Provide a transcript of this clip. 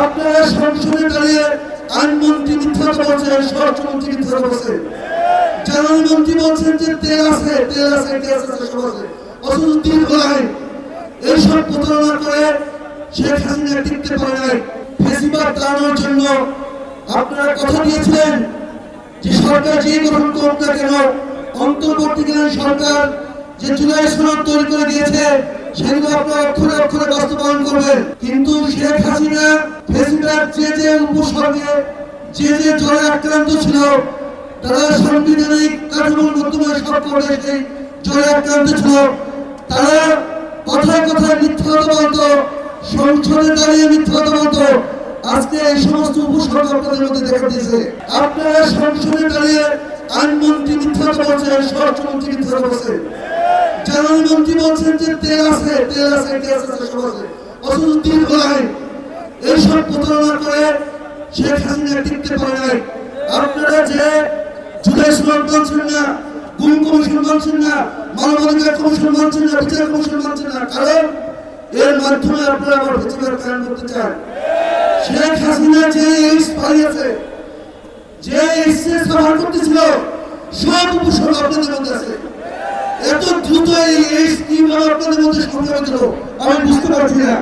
আপনারা সংসদে দাঁড়িয়ে আইনমন্ত্রী মিথ্যা বলছেন, স্বরাষ্ট্রমন্ত্রী মিথ্যা বলছেন, জ্বালানি মন্ত্রী বলছেন যে তেল আছে সব আছে, অথচ দীর্ঘ আইন। এইসব প্রতারণা করে শেখ হাসিনা টিকতে পারে নাই। ফেসিবাদ দাঁড়ানোর জন্য আপনারা কথা দিয়েছিলেন যে সরকার যে গঠন করুক না কেন, অন্তর্বর্তীকালীন সরকার যে জুলাই সনদ তৈরি করে দিয়েছে সেগুলো আপনারা অক্ষরে অক্ষরে বাস্তবায়ন করবেন। কিন্তু শেখ হাসিনা ফেসিবাদ যে উপসর্গে যে জ্বরে আক্রান্ত ছিল, তারা সাংবিধানিক কাঠামোর মাধ্যমে সব করে সেই জ্বরে আক্রান্ত ছিল। তারা কথায় কথায় মিথ্যা কথা বলতো, সংসদে দাঁড়িয়ে মিথ্যা কথা বলতো। আজকে এই সমস্ত উপসর্গ আপনাদের মধ্যে দেখা দিয়েছে। আপনারা সংসদে দাঁড়িয়ে আইনমন্ত্রী মিথ্যা কথা বলছেন, স্বরাষ্ট্রমন্ত্রী মিথ্যা কথা বলছেন, জ্বালানি মন্ত্রী বলছেন যে তেল আছে সব আছে, অথচ দীর্ঘ আইন। এইসব প্রতারণা করে শেখ হাসিনা টিকতে পারে নাই। আপনারা যে জুলাই সনদ মানছেন না, গুম কমিশন মানছেন না, মানবাধিকার কমিশন মানছেন না, বিচার কমিশন মানছেন না, কারণ এর মাধ্যমে আপনারা আবার ফেসিবাদ কায়েম করতে চান। শেখ হাসিনা যে এইডস পালিয়েছে, যে এইডস ব্যবহার করতেছিল, সব উপসর্গ আপনাদের মধ্যে আছে। এত দ্রুত এই এইডস কিভাবে আপনাদের মধ্যে সংক্রমিত হলো আমি বুঝতে পারছি না।